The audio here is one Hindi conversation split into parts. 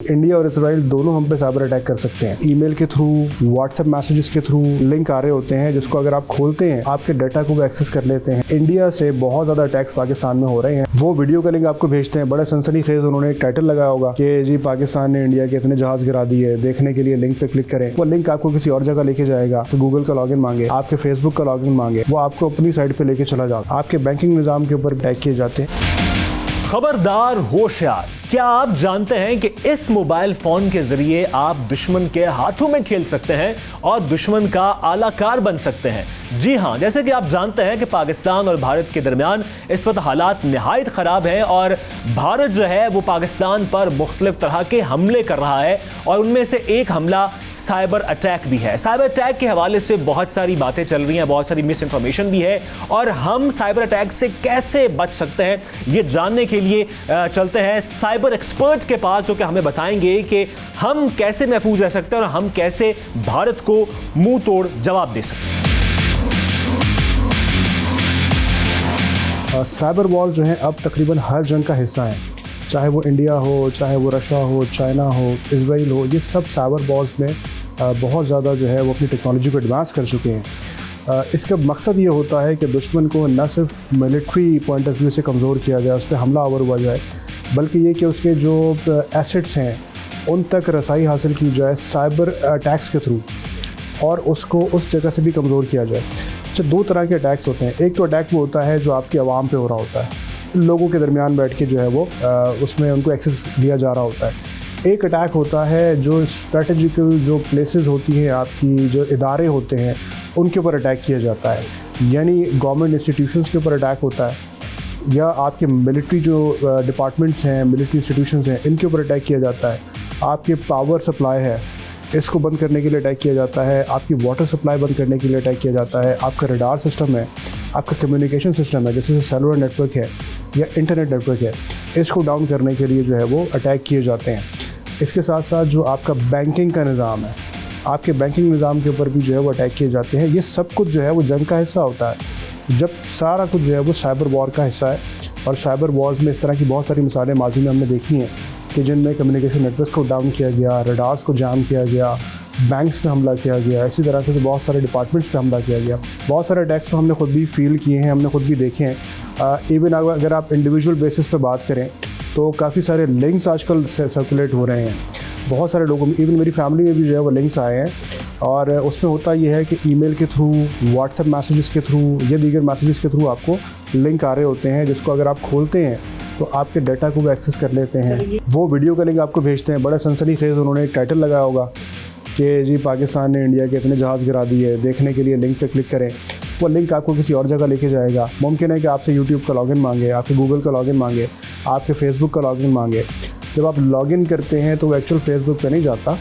इंडिया और इसराइल दोनों हम पे साइबर अटैक कर सकते हैं। ईमेल के थ्रू, व्हाट्सएप मैसेजेस के थ्रू लिंक आ रहे होते हैं जिसको अगर आप खोलते हैं आपके डाटा को वो एक्सेस कर लेते हैं। इंडिया से बहुत ज़्यादा अटैक्स पाकिस्तान में हो रहे हैं। वो वीडियो का लिंक आपको भेजते हैं, बड़ा सनसनीखेज उन्होंने एक टाइटल लगाया होगा कि जी पाकिस्तान ने इंडिया के इतने जहाज गिरा दिए, देखने के लिए लिंक पे क्लिक करें। वो लिंक आपको किसी और जगह लेके जाएगा, तो गूगल का लॉगिन मांगे, आपके फेसबुक का लॉगिन मांगे, वो आपको अपनी साइट पे लेके चला जाता है। आपके बैंकिंग निज़ाम के ऊपर अटैक किए जाते हैं। खबरदार, होशियार। क्या आप जानते हैं कि इस मोबाइल फोन के जरिए आप दुश्मन के हाथों में खेल सकते हैं और दुश्मन का आलाकार बन सकते हैं? जी हां, जैसे कि आप जानते हैं कि पाकिस्तान और भारत के दरमियान इस वक्त हालात निहायत ख़राब हैं और भारत जो है वो पाकिस्तान पर मुख्तलिफ तरह के हमले कर रहा है और उनमें से एक हमला साइबर अटैक भी है। साइबर अटैक के हवाले से बहुत सारी बातें चल रही हैं, बहुत सारी मिस इन्फॉर्मेशन भी है और हम साइबर अटैक से कैसे बच सकते हैं ये जानने के लिए चलते हैं साइबर एक्सपर्ट के पास, जो कि हमें बताएंगे कि हम कैसे महफूज रह सकते हैं और हम कैसे भारत को मुंह तोड़ जवाब दे सकते हैं। साइबर वॉर जो है अब तकरीबन हर जंग का हिस्सा है, चाहे वो इंडिया हो, चाहे वो रशिया हो, चाइना हो, इसराइल हो। ये सब साइबर वॉर्स में बहुत ज़्यादा जो है वो अपनी टेक्नोलॉजी को एडवांस कर चुके हैं। इसका मकसद ये होता है कि दुश्मन को न सिर्फ मिलिट्री पॉइंट ऑफ व्यू से कमज़ोर किया जाए, उस पर हमला आवर हुआ जाए, बल्कि ये कि उसके जो एसेट्स हैं उन तक रसाई हासिल की जाए साइबर अटैक्स के थ्रू और उसको उस जगह से भी कमज़ोर किया जाए। अच्छा, दो तरह के अटैक्स होते हैं। एक तो अटैक वो होता है जो आपकी आवाम पे हो रहा होता है, लोगों के दरमियान बैठ के जो है वो उसमें उनको एक्सेस दिया जा रहा होता है। एक अटैक होता है जो स्ट्रेटजिकल जो प्लेसेस होती हैं, आपकी जो इदारे होते हैं, उनके ऊपर अटैक किया जाता है, यानी गवर्नमेंट इंस्टीट्यूशंस के ऊपर अटैक होता है, या आपके मिलिट्री जो डिपार्टमेंट्स हैं, मिलिट्री इंस्टीट्यूशंस हैं, इनके ऊपर अटैक किया जाता है। आपके पावर सप्लाई है, इसको बंद करने के लिए अटैक किया जाता है। आपकी वाटर सप्लाई बंद करने के लिए अटैक किया जाता है। आपका रडार सिस्टम है, आपका कम्युनिकेशन सिस्टम है, जैसे सेलुलर नेटवर्क है या इंटरनेट नेटवर्क है, इसको डाउन करने के लिए जो है वो अटैक किए जाते हैं। इसके साथ साथ जो आपका बैंकिंग का निज़ाम है, आपके बैंकिंग निज़ाम के ऊपर भी जो है वो अटैक किए जाते हैं। ये सब कुछ जो है वो जंग का हिस्सा होता है, जब सारा कुछ जो है वो साइबर वॉर का हिस्सा है। और साइबर वॉर्स में इस तरह की बहुत सारी मिसालें माजी में हमने देखी हैं कि जिनमें कम्युनिकेशन नेटवर्क को डाउन किया गया, रडार्स को जाम किया गया, बैंक्स पे हमला किया गया, इसी तरह से बहुत सारे डिपार्टमेंट्स पे हमला किया गया। बहुत सारे अटैक्स तो हमने खुद भी फील किए हैं, हमने खुद भी देखे हैं। इवन अगर आप इंडिविजुअल बेसिस पे बात करें तो काफ़ी सारे लिंक्स आजकल सर्कुलेट हो रहे हैं। बहुत सारे लोगों में, इवन मेरी फैमिली में भी जो है वो लिंक्स आए हैं और उसमें होता ये है कि ईमेल के थ्रू, व्हाट्सएप मैसेजेस के थ्रू या दीगर मैसेजेस के थ्रू आपको लिंक आ रहे होते हैं जिसको अगर आप खोलते हैं तो आपके डाटा को वो एक्सेस कर लेते हैं। वो वीडियो का लिंक आपको भेजते हैं, बड़ा सनसनीखेज उन्होंने एक टाइटल लगाया होगा कि जी पाकिस्तान ने इंडिया के इतने जहाज गिरा दिए, देखने के लिए लिंक पे क्लिक करें। वो लिंक आपको किसी और जगह लेके जाएगा। मुमकिन है कि आपसे यूट्यूब का लॉगिन मांगे, आपके गूगल का लॉगिन मांगे, आपके फेसबुक का लॉगिन मांगे। जब आप लॉगिन करते हैं तो वो एक्चुअल फेसबुक पे नहीं जाता,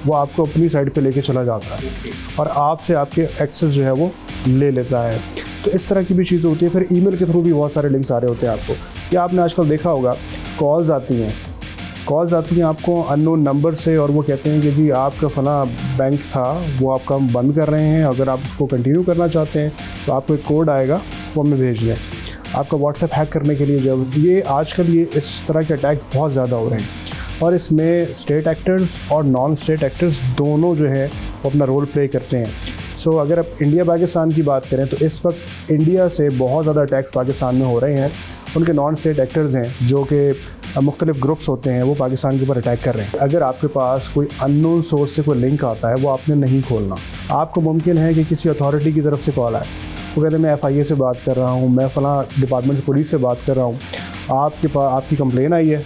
वो आपको अपनी साइट पे लेके चला जाता है और आपसे आपके एक्सेस जो है वो ले लेता है। तो इस तरह की भी चीज़ होती है। फिर ईमेल के थ्रू भी बहुत सारे लिंक्स आ रहे होते हैं आपको, या आपने आजकल देखा होगा कॉल्स आती हैं आपको अननोन नंबर से और वो कहते हैं कि जी आपका फला बैंक था वो आपका हम बंद कर रहे हैं, अगर आप उसको कंटिन्यू करना चाहते हैं तो आपको एक कोड आएगा, वो हमें भेज दें। आपका व्हाट्सएप हैक करने के लिए जब ये आजकल ये इस तरह के अटैक्स बहुत ज़्यादा हो रहे हैं और इसमें स्टेट एक्टर्स और नॉन स्टेट एक्टर्स दोनों जो है वो अपना रोल प्ले करते हैं। सो अगर आप इंडिया पाकिस्तान की बात करें तो इस वक्त इंडिया से बहुत ज़्यादा अटैक्स पाकिस्तान में हो रहे हैं। उनके नॉन स्टेट एक्टर्स हैं जो कि मुख्तलिफ ग्रुप्स होते हैं, वो पाकिस्तान के ऊपर अटैक कर रहे हैं। अगर आपके पास कोई अननोन सोर्स से कोई लिंक आता है वो आपने नहीं खोलना। आपको मुमकिन है कि किसी अथॉरिटी की तरफ से कॉल आए, वो कहते हैं मैं FIA से बात कर रहा हूँ, मैं फ़लाँ डिपार्टमेंट पुलिस से बात कर रहा हूँ, आपके पास आपकी कंप्लेन आई है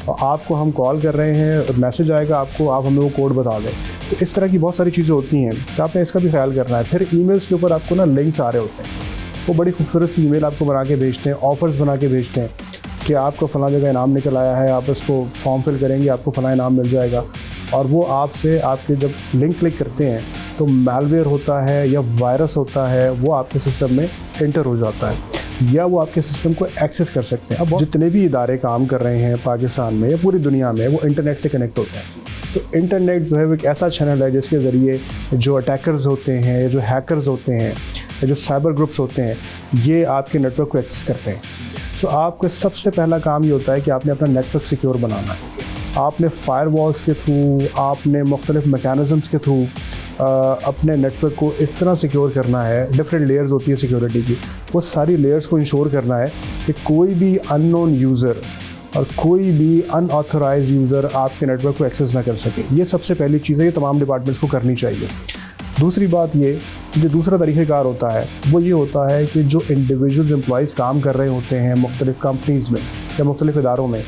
और आपको हम कॉल कर रहे हैं, मैसेज आएगा आपको, आप हमें वो कोड बता दें। तो इस तरह की बहुत सारी चीज़ें होती हैं, तो आपने इसका भी ख्याल करना है। फिर ईमेल्स के ऊपर आपको ना लिंक्स आ रहे होते हैं, वो बड़ी खूबसूरत सी ईमेल आपको बना के भेजते हैं, ऑफ़र्स बना के भेजते हैं कि आपको फ़लाँ जगह इनाम निकल आया है, आप इसको फॉर्म फिल करेंगे, आपको फ़लाँ इनाम मिल जाएगा। और वो आपसे आपके जब लिंक क्लिक करते हैं तो मैलवेयर होता है या वायरस होता है, वो आपके सिस्टम में एंटर हो जाता है या वो आपके सिस्टम को एक्सेस कर सकते हैं। अब जितने भी इदारे काम कर रहे हैं पाकिस्तान में या पूरी दुनिया में, वो इंटरनेट से कनेक्ट होते हैं। सो इंटरनेट जो है वो एक ऐसा चैनल है जिसके ज़रिए जो अटैकर्स होते हैं या जो हैकर्स होते हैं या जो साइबर ग्रुप्स होते हैं, ये आपके नेटवर्क को एक्सेस करते हैं। सो आपका सबसे पहला काम ये होता है कि आपने अपना नेटवर्क सिक्योर बनाना है। आपने फायरवॉल्स के थ्रू, आपने मुख्तलिफ मैकेनिज़म्स के थ्रू अपने नेटवर्क को इस तरह सिक्योर करना है। डिफरेंट लेयर्स होती है सिक्योरिटी की, वो सारी लेयर्स को इंश्योर करना है कि कोई भी अननोन यूज़र और कोई भी अनऑथराइज्ड यूज़र आपके नेटवर्क को एक्सेस ना कर सके। ये सबसे पहली चीज़ है, ये तमाम डिपार्टमेंट्स को करनी चाहिए। दूसरी बात ये कि जो दूसरा तरीक़ेकार होता है वो ये होता है कि जो इंडिविजुअल एम्प्लॉइज़ काम कर रहे होते हैं मुख्तलिफ़ कंपनीज़ में या मुख्तलिफ़ इदारों में,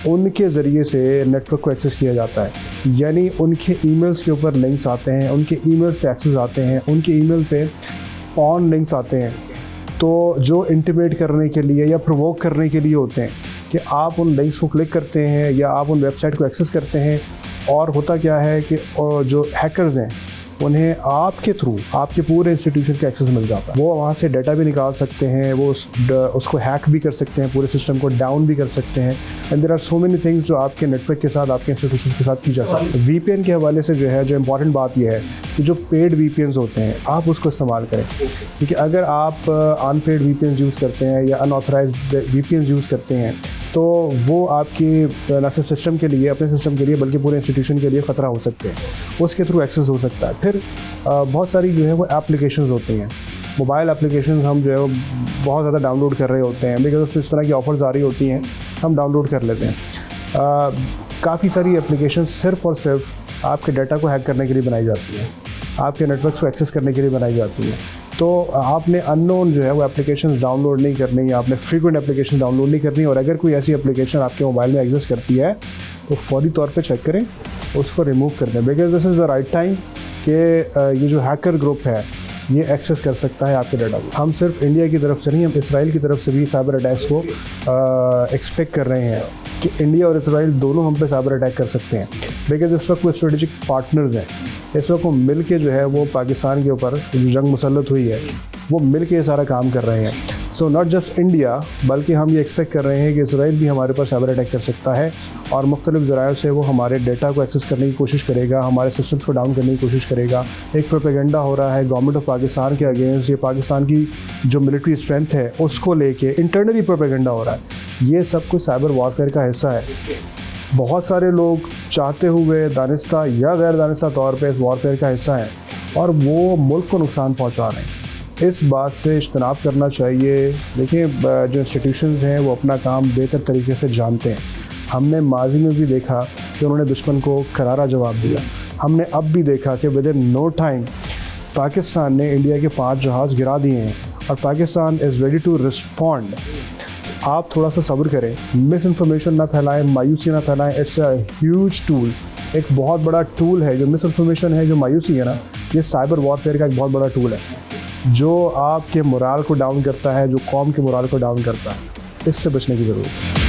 उनके ज़रिए से नेटवर्क को एक्सेस किया जाता है। यानी उनके ईमेल्स के ऊपर लिंक्स आते हैं, उनके ईमेल्स पे एक्सेस आते हैं, उनके ईमेल पे ऑन लिंक्स आते हैं, तो जो इंटिमेट करने के लिए या प्रोवोक करने के लिए होते हैं कि आप उन लिंक्स को क्लिक करते हैं या आप उन वेबसाइट को एक्सेस करते हैं। और होता क्या है कि जो हैकर्स हैं उन्हें आपके थ्रू आपके पूरे इंस्टीट्यूशन का एक्सेस मिल जाता है। वो वहाँ से डाटा भी निकाल सकते हैं, वो उसको हैक भी कर सकते हैं, पूरे सिस्टम को डाउन भी कर सकते हैं। And there are so many things जो आपके नेटवर्क के साथ, आपके इंस्टीट्यूशन के साथ की जा सकती है। VPN के हवाले से जो है, जो इम्पॉर्टेंट बात यह है कि जो पेड VPNs होते हैं आप उसको इस्तेमाल करें, क्योंकि अगर आप अनपेड VPNs यूज़ करते हैं या अनऑथराइज्ड VPNs यूज़ करते हैं तो वो आपकी न सिर्फ सिस्टम के लिए, अपने सिस्टम के लिए, बल्कि पूरे इंस्टीट्यूशन के लिए ख़तरा हो सकते हैं। उसके थ्रू एक्सेस हो सकता है। फिर बहुत सारी जो है वो एप्लीकेशंस होती हैं, मोबाइल एप्लीकेशंस हम जो है वो बहुत ज़्यादा डाउनलोड कर रहे होते हैं, बिकॉज उसमें इस तरह की ऑफर्स आ रही होती हैं, हम डाउनलोड कर लेते हैं। काफ़ी सारी एप्लीकेशंस सिर्फ़ और सिर्फ आपके डाटा को हैक करने के लिए बनाई जाती हैं, आपके नेटवर्क्स को एक्सेस करने के लिए बनाई जाती हैं। तो आपने अननोन जो है वो एप्लीकेशंस डाउनलोड नहीं करनी, आपने फ्रीक्वेंट एप्लीकेशन डाउनलोड नहीं करनी। और अगर कोई ऐसी एप्लीकेशन आपके मोबाइल में एग्जिस्ट करती है तो फौरी तौर पे चेक करें, उसको रिमूव कर दें, because this is the right time कि ये जो हैकर ग्रुप है ये एक्सेस कर सकता है आपके डाटा को। हम सिर्फ इंडिया की तरफ से नहीं, हम इसराइल की तरफ से भी साइबर अटैक्स को एक्सपेक्ट कर रहे हैं कि इंडिया और इसराइल दोनों हम पे साइबर अटैक कर सकते हैं, बिकॉज इस वक्त वो स्ट्रेटेजिक पार्टनर्स हैं। इस वक्त वो मिल के जो है वो पाकिस्तान के ऊपर जो जंग मुसल्लत हुई है वो मिल के ये सारा काम कर रहे हैं। सो नॉट जस्ट इंडिया, बल्कि हम ये एक्सपेक्ट कर रहे हैं कि इसराइल भी हमारे ऊपर साइबर अटैक कर सकता है और मुख्तलिफ ज़राए से वो हमारे डेटा को एक्सेस करने की कोशिश करेगा, हमारे सिस्टम्स को डाउन करने की कोशिश करेगा। एक प्रोपेगेंडा हो रहा है गवर्नमेंट ऑफ पाकिस्तान के अगेंस्ट, ये पाकिस्तान की जो मिलिट्री स्ट्रेंथ है उसको लेके इंटरनली प्रोपेगेंडा हो रहा है। ये सब कुछ साइबर वॉरफेयर का हिस्सा है। बहुत सारे लोग चाहते हुए दानिस्ता या गैर दानिस्ता तौर पे इस वॉरफेयर का हिस्सा हैं और वो मुल्क को नुकसान पहुंचा रहे हैं। इस बात से इज्तनाब करना चाहिए। देखिए, जो इंस्टीट्यूशंस हैं वो अपना काम बेहतर तरीके से जानते हैं। हमने माजी में भी देखा कि उन्होंने दुश्मन को करारा जवाब दिया। हमने अब भी देखा कि within no time Pakistan ने इंडिया के 5 जहाज़ गिरा दिए हैं और Pakistan is ready to respond. आप थोड़ा सा सब्र करें, मिस इन्फॉर्मेशन ना फैलाएं, मायूसी ना फैलाएं। इट्स अ ह्यूज टूल, एक बहुत बड़ा टूल है। जो मिस इन्फॉर्मेशन है, जो मायूसी है ना, ये साइबर वॉरफेयर का एक बहुत बड़ा टूल है जो आपके मोराल को डाउन करता है, जो कौम के मोराल को डाउन करता है। इससे बचने की ज़रूरत है।